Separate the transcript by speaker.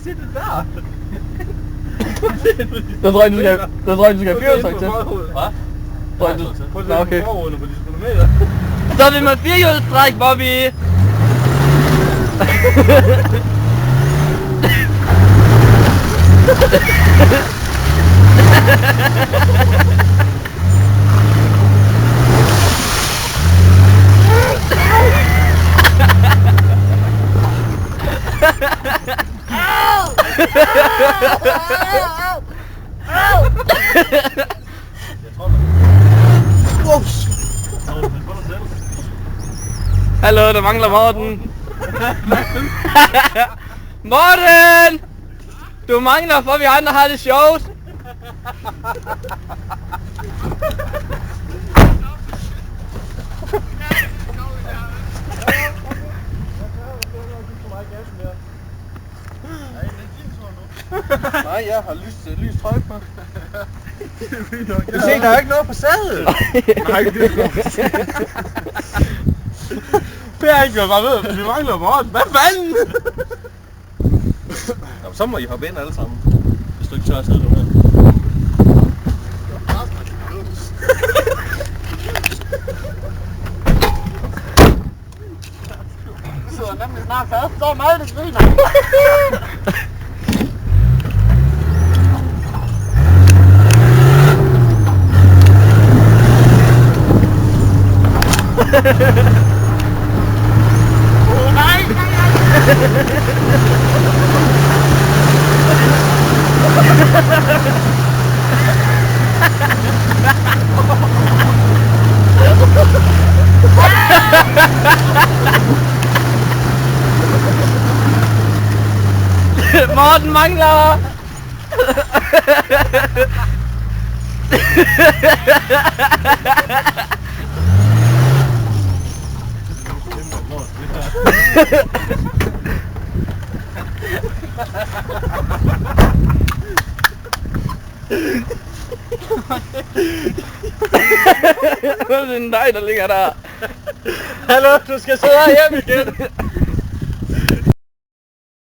Speaker 1: Se det der.
Speaker 2: Der tror jeg, du skal have firehjulstræk til.
Speaker 1: Hvad?
Speaker 2: Tror jeg, du...
Speaker 1: Prøv at
Speaker 2: Nå,
Speaker 1: se
Speaker 2: okay.
Speaker 1: på forruden på de speedometer.
Speaker 2: Så er vi med firehjulstræk, Bobby! Hallo, der mangler Morten. Morten! Du mangler, for vi andre har det sjovt.
Speaker 1: Nej, jeg har lys tryk på. Du ser, der er ikke noget på sædet. Nej, det er godt. Det er ikke godt, bare ved, vi mangler Morten. Hvad fanden? Nå, så må I hoppe ind alle sammen. Hvis du ikke tør at sidde der.
Speaker 3: Du sidder nemlig snart fast. Så meget det griner. Nej!
Speaker 2: Morten mangler! Det er en dig, der ligger der.
Speaker 1: Hallo, du skal sidde her hjem igen.